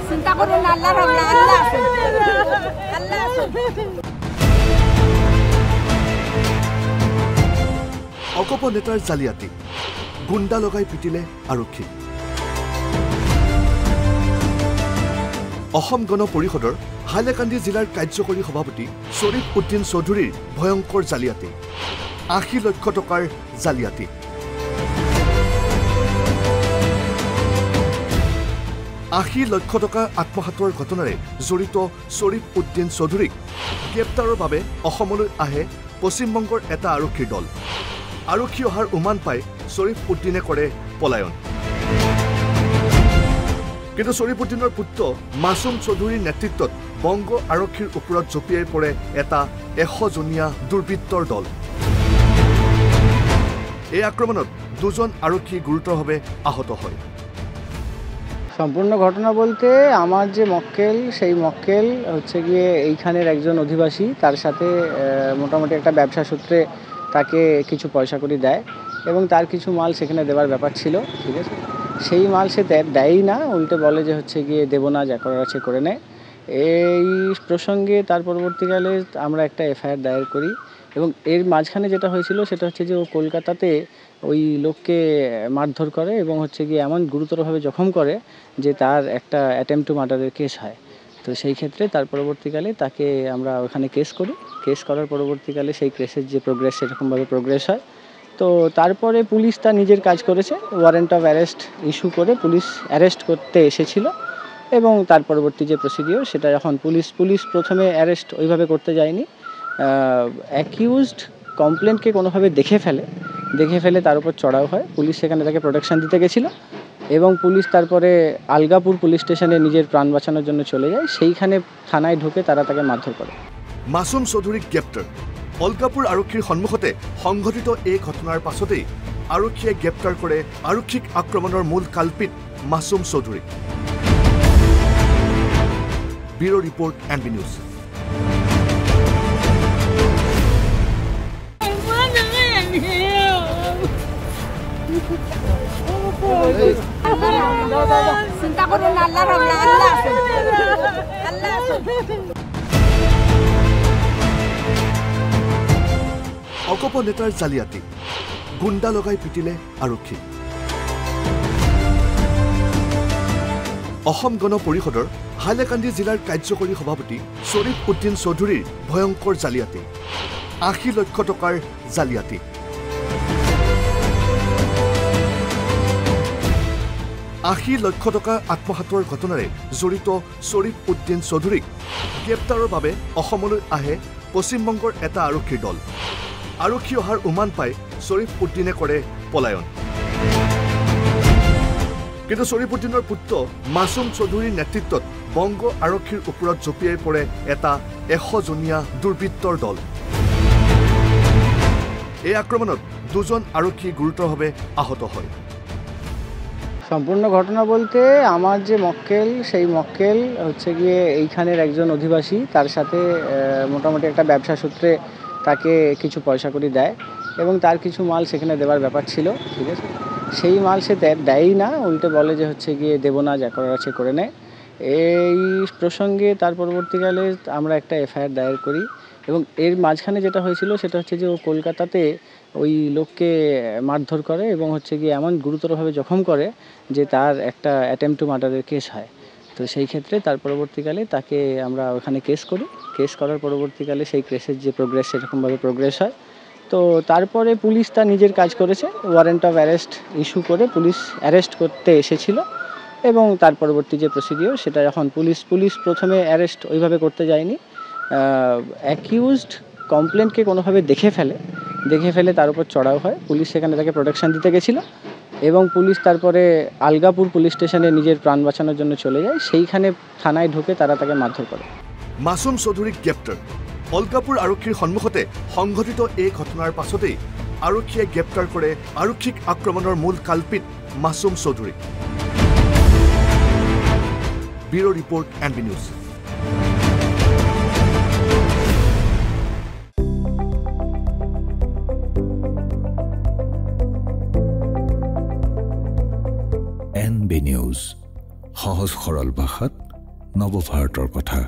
চিন্তা কৰুন না, আল্লাহ আল্লাহ আছে, আল্লাহ আছে। অকপ নেতাৰ জালিয়াতি গুণ্ডা লগাই পিটিলে আৰক্ষী। অসম গণ পৰিষদৰ হাইলাকান্দি জিলাৰ কাৰ্যকৰী সভাপতি শ্বৰীফ উদ্দিন চৌধুৰীৰ ভয়ংকৰ জালিয়াতি, ৮০ লক্ষ টকাৰ জালিয়াতি। ৮০ লক্ষ টকা আত্মসাতৰ ঘটনাৰে জড়িত শ্বৰীফ উদ্দিন চৌধুৰীক গ্ৰেপ্তাৰৰ বাবে অসমলৈ আহে পশ্চিমবংগৰ এটা আৰক্ষীৰ দল। আৰক্ষী অহাৰ উমান পাই শ্বৰীফ উদ্দিনে কৰে পলায়ন। কিন্তু শ্বৰীফ উদ্দিনৰ পুত্ৰ মাছুম চৌধুৰীৰ নেতৃত্বত বংগ আৰক্ষীৰ ওপৰত জঁপিয়াই পৰে এটা ১০০জনীয়া দুৰ্বৃত্তৰ দল। এই আক্ৰমণত ২জন আৰক্ষী গুৰুতৰভাৱে আহত হয়। সম্পূর্ণ ঘটনা বলতে আমার যে মক্কেল, সেই মক্কেল হচ্ছে গিয়ে এইখানের একজন অধিবাসী, তার সাথে মোটামুটি একটা ব্যবসা সূত্রে তাকে কিছু পয়সা করে দেয় এবং তার কিছু মাল সেখানে দেওয়ার ব্যাপার ছিল, ঠিক আছে। সেই মাল সে দেয়ই না, উল্টে বলে যে হচ্ছে গিয়ে দেবো না, যা করার আছে করে নেয়। এই প্রসঙ্গে তার পরবর্তীকালে আমরা একটা এফআইআর দায়ের করি এবং এর মাঝখানে যেটা হয়েছিল সেটা হচ্ছে যে ও কলকাতাতে ওই লোককে মারধর করে এবং হচ্ছে গিয়ে এমন গুরুতরভাবে জখম করে যে তার একটা অ্যাটেম্পট টু মার্ডারের কেস হয়। তো সেই ক্ষেত্রে তার পরবর্তীকালে তাকে আমরা ওখানে কেস করি। কেস করার পরবর্তীকালে সেই কেসের যে প্রোগ্রেস সেরকমভাবে প্রোগ্রেস হয়। তো তারপরে পুলিশ তার নিজের কাজ করেছে, ওয়ারেন্ট অফ অ্যারেস্ট ইস্যু করে পুলিশ অ্যারেস্ট করতে এসেছিল এবং তার পরবর্তী যে প্রসিডিওর সেটা যখন পুলিশ প্রথমে অ্যারেস্ট ওইভাবে করতে যায়নি, অ্যাকিউজড কমপ্লেন্টকে কোনোভাবে দেখে ফেলে তার উপর চড়াও হয়। পুলিশ সেখানে তাকে প্রোটেকশন দিতে গেছিলো এবং পুলিশ তারপরে আলগাপুর পুলিশ স্টেশনে নিজের প্রাণ বাঁচানোর জন্য চলে যায়। সেইখানে থানায় ঢুকে তারা তাকে মারধর করে। মাছুম চৌধুৰীক গ্ৰেপ্তাৰ। অলকাপুৰ আৰক্ষীৰ সন্মুখতে সংঘটিত এই ঘটনাৰ পাছতেই আৰক্ষীয়ে গ্ৰেপ্তাৰ কৰে আৰক্ষীক আক্ৰমণৰ মূল কাল্পিত মাছুম চৌধুৰীক। Bureau' report NB news. চিন্তা কৰুন না, আল্লাহ আল্লাহ আছে, আল্লাহ আছে। অকপ নেতাৰ জালিয়াতি গুণ্ডা লগাই পিটিলে আৰক্ষী। অসম গণ পৰিষদৰ হাইলাকান্দি জিলাৰ কাৰ্যকৰী সভাপতি শ্বৰীফ উদ্দিন চৌধুৰীৰ ভয়ংকৰ জালিয়াতি, ৮০ লক্ষ টকাৰ জালিয়াতি। ৮০ লক্ষ টকা আত্মসাতৰ ঘটনাৰে জড়িত শ্বৰীফ উদ্দিন চৌধুৰীক গ্ৰেপ্তাৰৰ বাবে অসমলৈ আহে পশ্চিমবংগৰ এটা আৰক্ষীৰ দল। আৰক্ষী অহাৰ উমান পাই শ্বৰীফ উদ্দিনে কৰে পলায়ন। কিন্তু শ্বৰীফ উদ্দিনৰ পুত্ৰ মাছুম চৌধুৰীৰ নেতৃত্বত বংগ আৰক্ষীৰ ওপৰত জঁপিয়াই পৰে এটা ১০০জনীয়া দুৰ্বৃত্তৰ দল। এই আক্ৰমণত ২জন আৰক্ষী গুৰুতৰভাৱে আহত হয়। সম্পূর্ণ ঘটনা বলতে আমার যে মক্কেল, সেই মক্কেল হচ্ছে গিয়ে এইখানের একজন অধিবাসী, তার সাথে মোটামুটি একটা ব্যবসা সূত্রে তাকে কিছু পয়সা করে দেয় এবং তার কিছু মাল সেখানে দেওয়ার ব্যাপার ছিল, ঠিক আছে। সেই মাল সে দেয়ই না, উল্টে বলে যে হচ্ছে গিয়ে দেবো না, যা করার আছে করে নেয়। এই প্রসঙ্গে তার পরবর্তীকালে আমরা একটা এফআইআর দায়ের করি এবং এর মাঝখানে যেটা হয়েছিল সেটা হচ্ছে যে ও কলকাতাতে ওই লোককে মারধর করে এবং হচ্ছে গিয়ে এমন গুরুতরভাবে জখম করে যে তার একটা অ্যাটেম্পট টু মার্ডারের কেস হয়। তো সেই ক্ষেত্রে তার পরবর্তীকালে তাকে আমরা ওখানে কেস করি। কেস করার পরবর্তীকালে সেই কেসের যে প্রোগ্রেস সেরকমভাবে প্রোগ্রেস হয়। তো তারপরে পুলিশ তার নিজের কাজ করেছে, ওয়ারেন্ট অফ অ্যারেস্ট ইস্যু করে পুলিশ অ্যারেস্ট করতে এসেছিল এবং তার পরবর্তী যে প্রসিডিওর সেটা যখন পুলিশ প্রথমে অ্যারেস্ট ওইভাবে করতে যায়নি, অ্যাকিউজড কমপ্লেন্টকে কোনোভাবে দেখে ফেলে তার উপর চড়াও হয়। পুলিশ সেখানে তাকে প্রোটেকশন দিতে গেছিলো এবং পুলিশ তারপরে আলগাপুর পুলিশ স্টেশনে নিজের প্রাণ বাঁচানোর জন্য চলে যায়। সেইখানে থানায় ঢুকে তারা তাকে মারধর করে। মাছুম চৌধুৰীক গ্ৰেপ্তাৰ। অলকাপুৰ আৰক্ষীৰ সন্মুখতে সংঘটিত এই ঘটনাৰ পাছতেই আৰক্ষীয়ে গ্ৰেপ্তাৰ কৰে আৰক্ষীক আক্ৰমণৰ মূল কাল্পিত মাছুম চৌধুৰীক। Bureau' report NB news. NB news, সহজ সৰল ভাষাত নৱভাৰতৰ কথা।